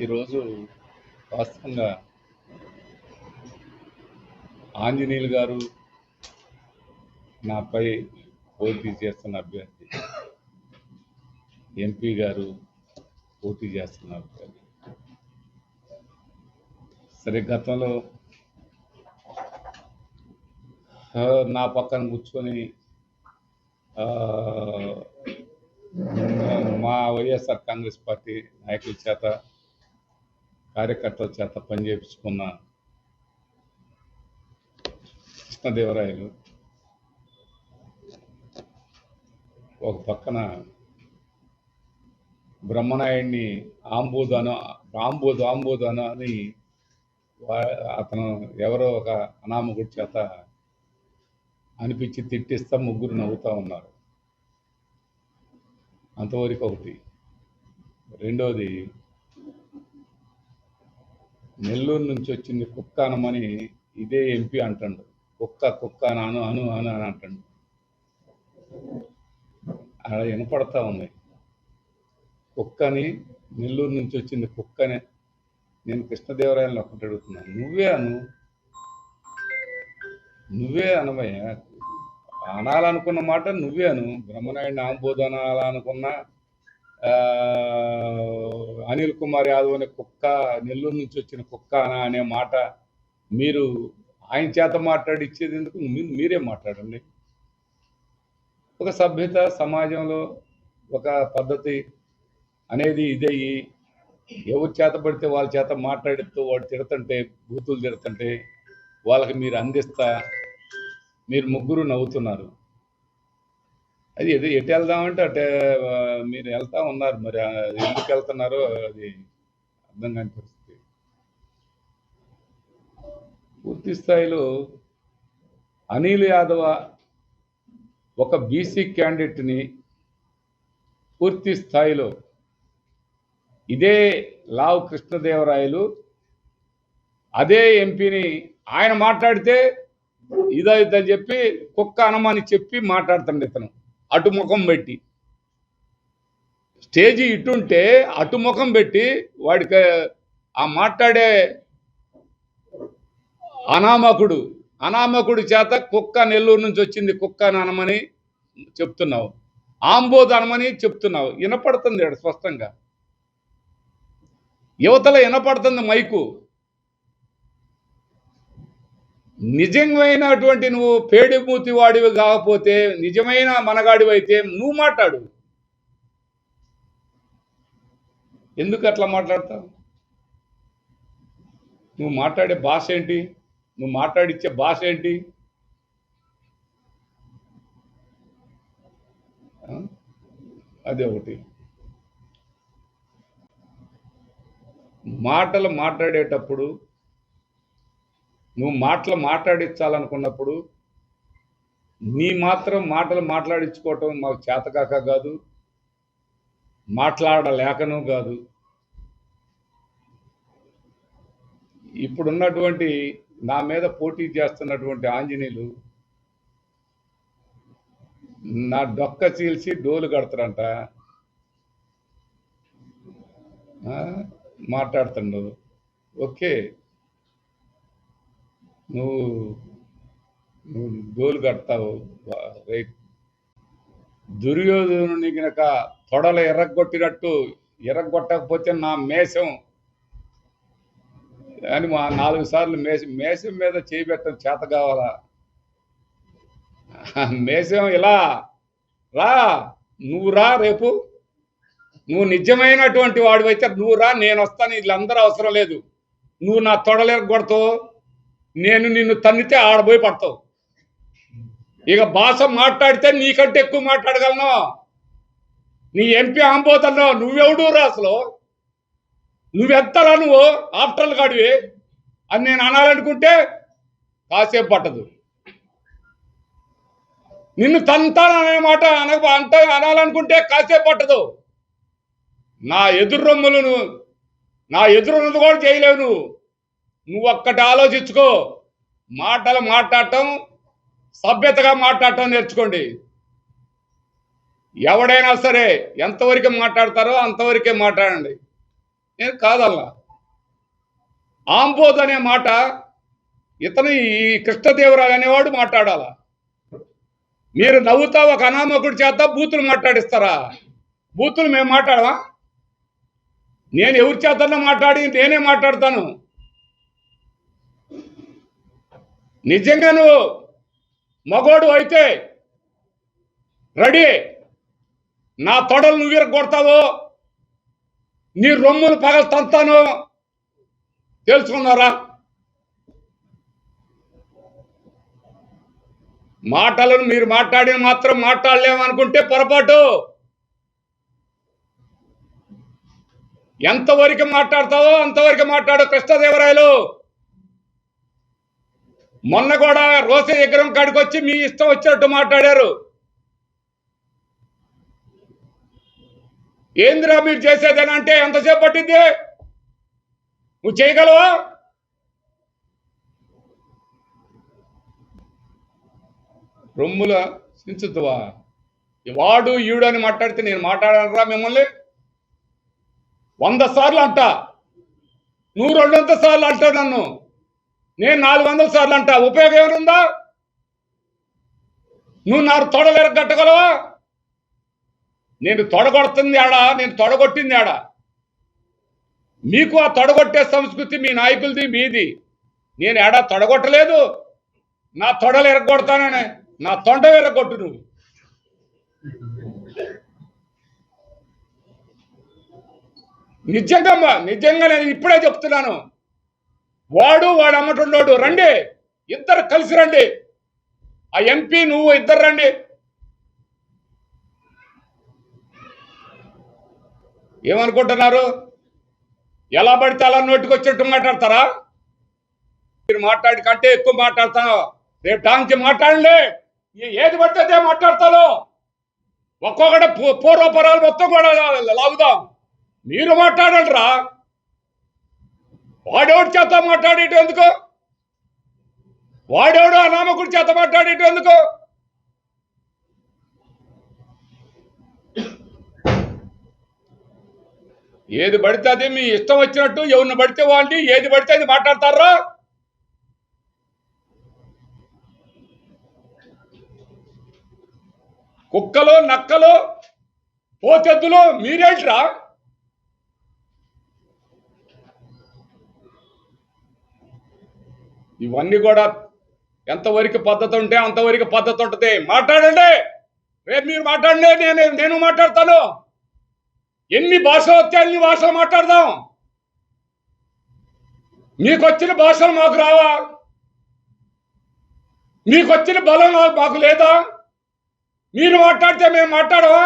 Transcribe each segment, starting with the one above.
ఈరోజు వాస్తవంగా ఆంజనేయులు గారు నాపై పోటీ చేస్తున్న అభ్యర్థి, ఎంపీ గారు పోటీ చేస్తున్న అభ్యర్థి. సరే, గతంలో నా పక్కన కూర్చొని మా వైఎస్ఆర్ కాంగ్రెస్ పార్టీ నాయకుల చేత, కార్యకర్తల చేత పనిచేయించుకున్న కృష్ణదేవరాయలు ఒక పక్కన బ్రహ్మనాయుడిని ఆంబోదు అని అతను ఎవరో ఒక అనామకుడి చేత అనిపించి తిట్టిస్తా ముగ్గురు నవ్వుతూ ఉన్నారు. అంతవరకు ఒకటి. రెండోది, నెల్లూరు నుంచి వచ్చింది కుక్క అనమని ఇదే ఎంపీ అంటాడు. కుక్క అను అను అను అని అంటాడు. అలా వినపడతా ఉంది. కుక్కని, నెల్లూరు నుంచి వచ్చింది కుక్కనే. నేను కృష్ణదేవరాయలను ఒకటి అడుగుతున్నాను, నువ్వే అనవయ్యా. అనాలనుకున్న మాట నువ్వే అను. బ్రహ్మనాయుడిని ఆంబోదు అనాలనుకున్నా, అనిల్ కుమార్ యాదవ్ అనే కుక్క, నెల్లూరు నుంచి వచ్చిన కుక్క అనే మాట మీరు ఆయన చేత మాట్లాడిచ్చేది ఎందుకు? మీరే మాట్లాడండి. ఒక సభ్యత సమాజంలో ఒక పద్ధతి అనేది ఇదయ్యి ఎవరి చేత పడితే వాళ్ళ చేత మాట్లాడిస్తూ వాడు తిడుతుంటే, బూతులు తిడుతుంటే వాళ్ళకి మీరు అందిస్తా మీరు ముగ్గురు నవ్వుతున్నారు. అది ఎటు వెళ్దామంటే అటే మీరు వెళ్తా ఉన్నారు. మరి ఎందుకు వెళ్తున్నారో అది అర్థం కాని పరిస్థితి. పూర్తి స్థాయిలో అనిల్ యాదవ్ ఒక బీసీ క్యాండిడేట్ని పూర్తి స్థాయిలో ఇదే లావు కృష్ణదేవరాయలు అదే ఎంపీని ఆయన మాట్లాడితే ఇదని చెప్పి కుక్క అనమని చెప్పి మాట్లాడుతుండే ఇతను అటు ముఖం పెట్టి. స్టేజీ ఇటుంటే అటు ముఖం పెట్టి వాడికి ఆ మాట్లాడే అనామకుడు చేత కుక్క, నెల్లూరు నుంచి వచ్చింది కుక్క అని అనమని చెప్తున్నావు, ఆంబోదు అనమని చెప్తున్నావు. వినపడుతుంది స్పష్టంగా, యువతల వినపడుతుంది మైకు. నిజమైనటువంటి నువ్వు పేడిమూతి వాడివి కాకపోతే, నిజమైన మనగాడివి అయితే నువ్వు మాట్లాడు. ఎందుకు అట్లా మాట్లాడతావు? నువ్వు మాట్లాడే భాష ఏంటి? నువ్వు మాట్లాడిచ్చే భాష ఏంటి? అదే ఒకటి. మాటలు మాట్లాడేటప్పుడు, నువ్వు మాట్లాడించాలనుకున్నప్పుడు నీ మాత్రం మాటలు మాట్లాడించుకోవటం మాకు చేతకాక కాదు, మాట్లాడలేకనూ కాదు. ఇప్పుడున్నటువంటి నా మీద పోటీ చేస్తున్నటువంటి ఆంజనేయులు నా డొక్క చీల్చి డోలు కడతారంట మాట్లాడుతుండు. ఓకే, నువ్వు డోలు కడతావు, రైట్. దుర్యోధనుని గనక తొడలు ఎర్రగొట్టకపోతే నా మేషం అని 4 సార్లు మేషం మీద చేయబెట్టడం చేత కావాలా? మేషం ఇలా రా, నువ్వు రా, రేపు నువ్వు నిజమైనటువంటి వాడివైతే నువ్వు రా, నేను వస్తాను. వీళ్ళందరూ అవసరం లేదు. నువ్వు నా తొడలు ఎరగొడతావు, నేను నిన్ను తన్నితే ఆడబోయి పడతావు. ఇక భాష మాట్లాడితే నీకంటే ఎక్కువ మాట్లాడగలను. నీ ఎంపీ ఆంబోతున్నావు, నువ్వెవడు రా అసలు? నువ్వెత్తరా? నువ్వు ఆఫ్టర్లు కాడివి అని నేను అనాలనుకుంటే కాసేపు పట్టదు. నిన్ను తంతాననే మాట అనాలనుకుంటే కాసేపు పట్టదు. నా ఎదురున్నది కూడా చేయలేవు. నువ్వు ఒక్కటి ఆలోచించుకో. మాటలు మాట్లాడటం, సభ్యతగా మాట్లాడటం నేర్చుకోండి. ఎవడైనా సరే ఎంతవరకు మాట్లాడతారో అంతవరకే మాట్లాడండి. నేను కాదల్లా. ఆంబోద్ అనే మాట ఇతను ఈ కృష్ణదేవరాయలు అనేవాడు మాట్లాడాల. మీరు నవ్వుతా ఒక అనామకుడి చేత బూతులు మాట్లాడిస్తారా? బూతులు మేము మాట్లాడవా? నేను ఎవరి చేతన్నా మాట్లాడి నేనే మాట్లాడతాను. నిజంగా నువ్వు మగోడు అయితే రెడీ, నా తొడలు నువ్వు విరగొడతావు, నీ రొమ్ములు పగలు తంతాను, తెలుసుకున్నారా? మాటలను మీరు మాట్లాడిన మాత్రం మాట్లాడలేమనుకుంటే పొరపాటు. ఎంతవరకు మాట్లాడతావో అంతవరకు మాట్లాడు కృష్ణదేవరాయలు. మొన్న కూడా రోసే విగ్రహం కాడికి వచ్చి మీ ఇష్టం వచ్చినట్టు మాట్లాడారు. ఏందిరా మీరు చేసేదేనంటే ఎంతసేపు పట్టింది? నువ్వు చేయగలవా? రొమ్ముల సించుతువా? వాడు ఈడు అని మాట్లాడితే నేను మాట్లాడరా మిమ్మల్ని? 100 సార్లు అంట, నువ్వు 200 సార్లు అంటావు నన్ను, నేను 400 సార్లు అంటా. ఉపయోగం ఏమనుందా? నువ్వు నాకు తొడలు ఎరగట్టగలవా? నేను తొడగొడుతుంది ఆడా, నేను తొడగొట్టింది ఆడా. మీకు ఆ తొడగొట్టే సంస్కృతి మీ నాయకులది, మీది. నేను ఏడా తొడగొట్టలేదు. నా తొడలు ఎరగొడతానని నా తొండ ఎరగొట్టు నువ్వు. నిజంగా నేను ఇప్పుడే చెప్తున్నాను. వాడు అమ్మటుండోడు రండి, ఇద్దరు కలిసి రండి. ఆ ఎంపీ నువ్వు ఇద్దరు రండి. ఏమనుకుంటున్నారు? ఎలా పడితే అలా నోటికొచ్చినట్టు మాట్లాడతారా? మీరు మాట్లాడి కంటే ఎక్కువ మాట్లాడతాను. రేపు టాంచి మాట్లాడండి, ఏది పడితే అదే మాట్లాడతాను. ఒక్కొక్కటి పూర్వపరాలు మొత్తం కూడా లాగుదాం. మీరు మాట్లాడండి రా. వాడెవడి చేత మాట్లాడేట ఎందుకు? వాడెవడు అనామకుడి చేత మాట్లాడేట ఎందుకు? ఏది పడితే అది మీ ఇష్టం వచ్చినట్టు ఎవరిని పడితే వాళ్ళని ఏది పడితే అది మాట్లాడతారా? కుక్కలు, నక్కలు, పోతెద్దులు మీరేంట్రా? ఇవన్నీ కూడా ఎంతవరకు పద్ధతి ఉంటే అంతవరకు పద్ధతి ఉంటుంది. మాట్లాడండి, రేపు మీరు మాట్లాడండి, నేను మాట్లాడతాను. ఎన్ని భాషలు వస్తే అన్ని భాషలు మాట్లాడదాం. మీకు వచ్చిన భాషలు మాకు రావా? మీకు వచ్చిన బలం మాకు లేదా? మీరు మాట్లాడితే మేము మాట్లాడవా?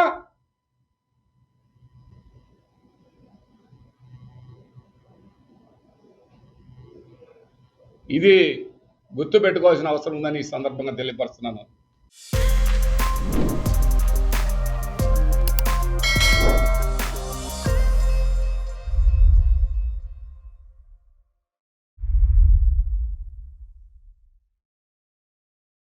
ఇది గుర్తు పెట్టుకోవాల్సిన అవసరం ఉందని ఈ సందర్భంగా తెలియపరుస్తున్నాను.